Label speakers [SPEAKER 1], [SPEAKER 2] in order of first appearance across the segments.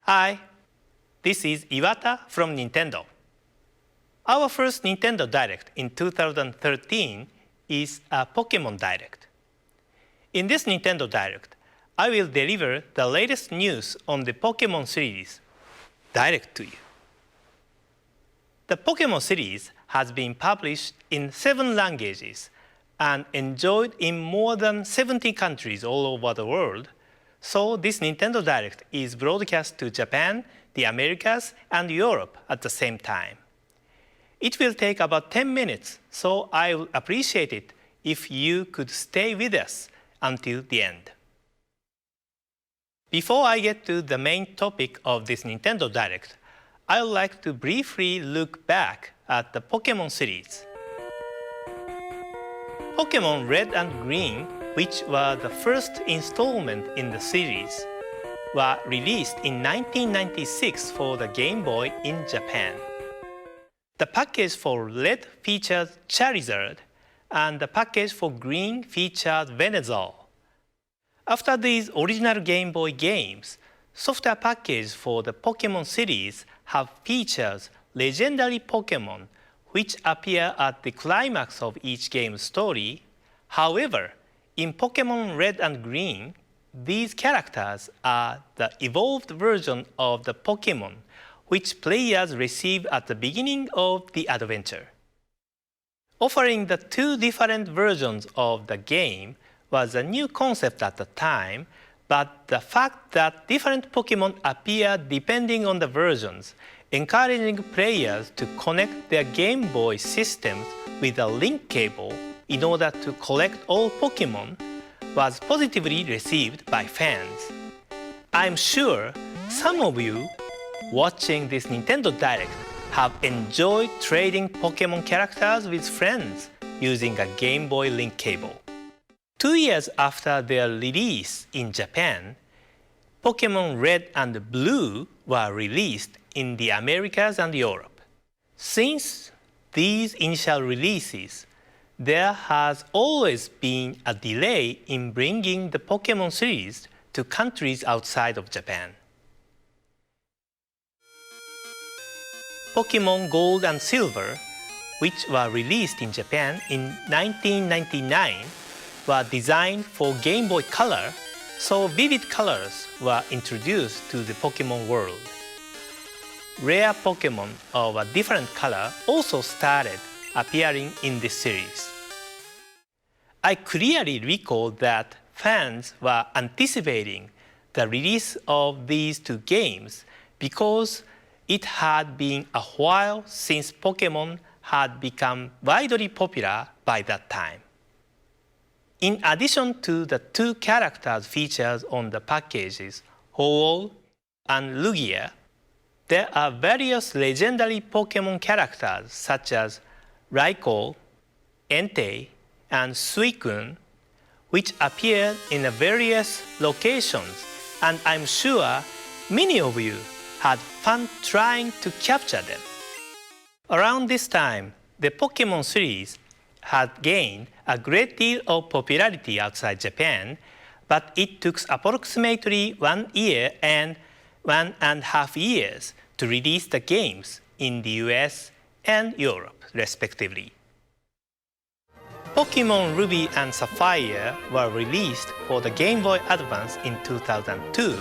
[SPEAKER 1] Hi, this is Iwata from Nintendo. Our first Nintendo Direct in 2013 is a Pokémon Direct. In this Nintendo Direct, I will deliver the latest news on the Pokémon series direct to you. The Pokémon series has been published in 7 languages and enjoyed in more than 70 countries all over the world, so this Nintendo Direct is broadcast to Japan, the Americas, and Europe at the same time. It will take about 10 minutes, so I would appreciate it if you could stay with us until the end. Before I get to the main topic of this Nintendo Direct, I would like to briefly look back at the Pokémon series. Pokémon Red and Green, which were the first installment in the series, were released in 1996 for the Game Boy in Japan. The package for Red featured Charizard, and the package for Green featured Venusaur. After these original Game Boy games, software packages for the Pokémon series have featured legendary Pokémon which appear at the climax of each game's story. However, in Pokémon Red and Green, these characters are the evolved version of the Pokémon which players receive at the beginning of the adventure. Offering the 2 different versions of the game was a new concept at the time, but the fact that different Pokémon appear depending on the versions, encouraging players to connect their Game Boy systems with a link cable in order to collect all Pokémon, was positively received by fans. I'm sure some of you watching this Nintendo Direct have enjoyed trading Pokémon characters with friends using a Game Boy link cable. 2 years after their release in Japan, Pokémon Red and Blue were released in the Americas and Europe. Since these initial releases, there has always been a delay in bringing the Pokémon series to countries outside of Japan. Pokémon Gold and Silver, which were released in Japan in 1999, were designed for Game Boy Color, so vivid colors were introduced to the Pokémon world. Rare Pokémon of a different color also started appearing in this series. I clearly recall that fans were anticipating the release of these 2 games because it had been a while since Pokémon had become widely popular by that time. In addition to the 2 characters featured on the packages, Ho-Oh and Lugia, there are various legendary Pokémon characters such as Raikou, Entei, and Suicune, which appear in various locations, and I'm sure many of you had fun trying to capture them. Around this time, the Pokémon series had gained a great deal of popularity outside Japan, but it took approximately 1 year and 1.5 years to release the games in the US and Europe, respectively. Pokémon Ruby and Sapphire were released for the Game Boy Advance in 2002,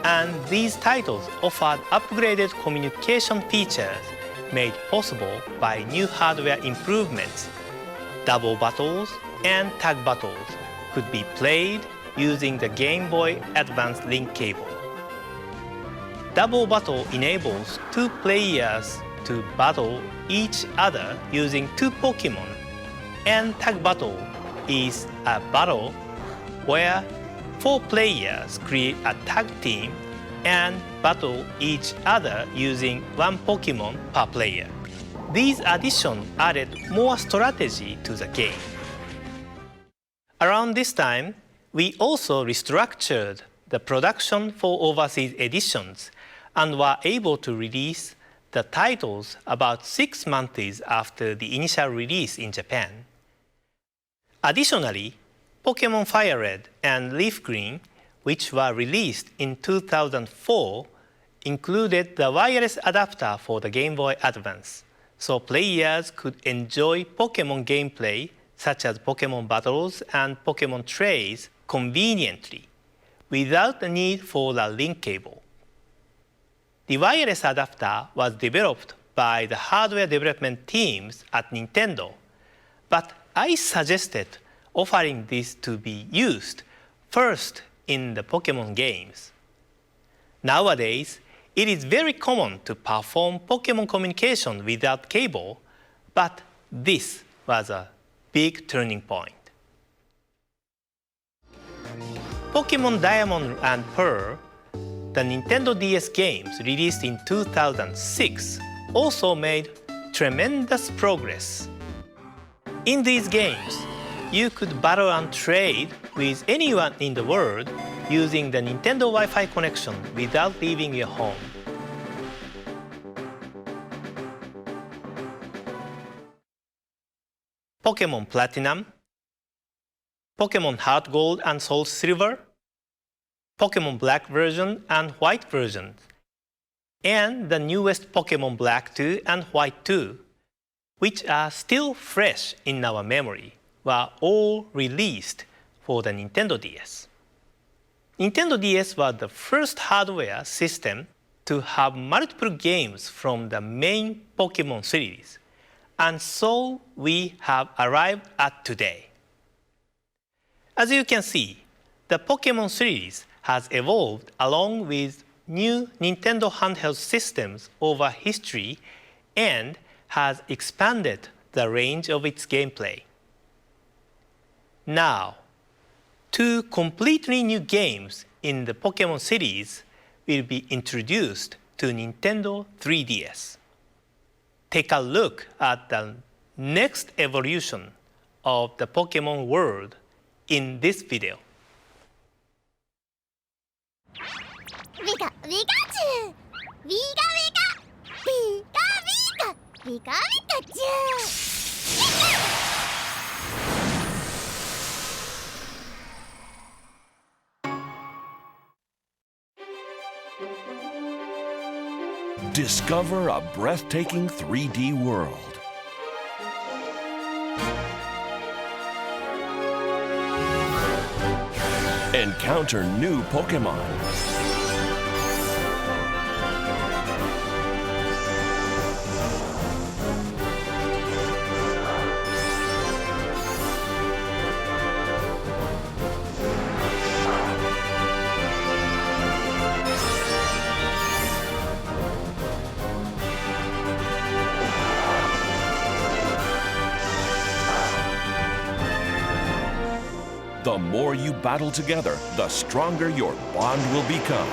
[SPEAKER 1] and these titles offered upgraded communication features made possible by new hardware improvements. Double battles and tag battles could be played using the Game Boy Advance link cable. Double battle enables 2 players to battle each other using 2 Pokémon, and tag battle is a battle where 4 players create a tag team and battle each other using 1 Pokémon per player. These additions added more strategy to the game. Around this time, we also restructured the production for overseas editions and were able to release the titles about 6 months after the initial release in Japan. Additionally, Pokémon Fire Red and Leaf Green, which were released in 2004, included the wireless adapter for the Game Boy Advance, so players could enjoy Pokemon gameplay such as Pokemon battles and Pokemon trails conveniently, without the need for a link cable. The wireless adapter was developed by the hardware development teams at Nintendo, but I suggested offering this to be used first in the Pokemon games. Nowadays, it is very common to perform Pokemon communication without cable, but this was a big turning point. Pokemon Diamond and Pearl, the Nintendo DS games released in 2006, also made tremendous progress. In these games, you could battle and trade with anyone in the world using the Nintendo Wi-Fi connection without leaving your home. Pokemon Platinum, Pokemon Heart Gold and Soul Silver, Pokemon Black version and White version, and the newest Pokemon Black 2 and White 2, which are still fresh in our memory, were all released for the Nintendo DS. Nintendo DS was the first hardware system to have multiple games from the main Pokemon series, and so we have arrived at today. As you can see, the Pokemon series has evolved along with new Nintendo handheld systems over history and has expanded the range of its gameplay. Now, 2 completely new games in the Pokemon series will be introduced to Nintendo 3DS. Take a look at the next evolution of the Pokemon world in this video.
[SPEAKER 2] Pika Pikachu! Pika Pika! Pika Pika! Pika Pikachu!
[SPEAKER 3] Discover a breathtaking 3D world. Encounter new Pokemon. The more you battle together, the stronger your bond will become.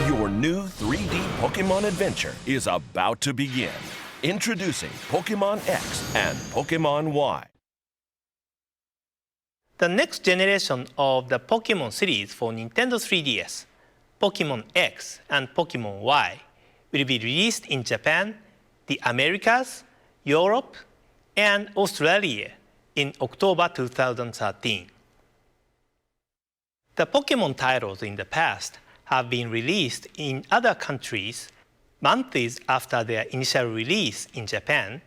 [SPEAKER 3] Your new 3D Pokemon adventure is about to begin. Introducing Pokemon X and Pokemon Y.
[SPEAKER 1] The next generation of the Pokemon series for Nintendo 3DS, Pokemon X and Pokemon Y, will be released in Japan, the Americas, Europe, and Australia in October 2013. The Pokemon titles in the past have been released in other countries months after their initial release in Japan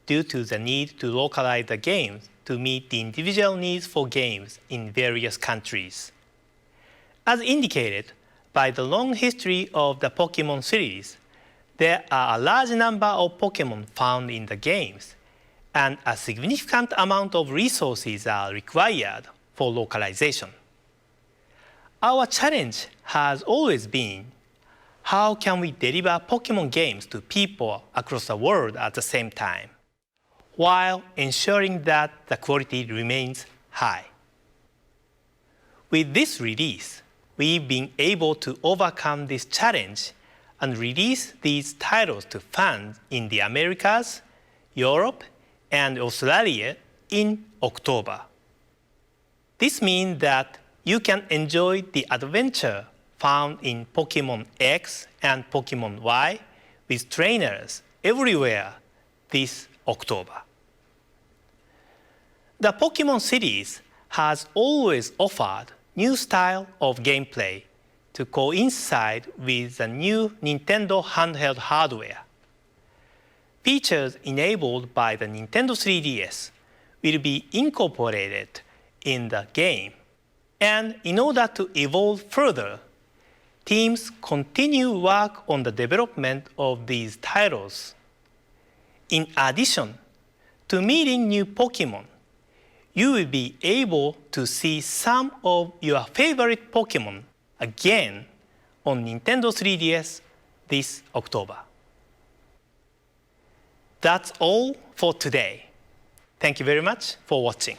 [SPEAKER 1] due to the need to localize the games to meet the individual needs for games in various countries. As indicated by the long history of the Pokemon series, there are a large number of Pokemon found in the games, and a significant amount of resources are required for localization. Our challenge has always been, how can we deliver Pokemon games to people across the world at the same time, while ensuring that the quality remains high? With this release, we've been able to overcome this challenge and release these titles to fans in the Americas, Europe, and Australia in October. This means that you can enjoy the adventure found in Pokemon X and Pokemon Y with trainers everywhere this October. The Pokemon series has always offered new style of gameplay to coincide with the new Nintendo handheld hardware. Features enabled by the Nintendo 3DS will be incorporated in the game, and in order to evolve further, teams continue work on the development of these titles. In addition to meeting new Pokemon, you will be able to see some of your favorite Pokemon again on Nintendo 3DS this October. That's all for today. Thank you very much for watching.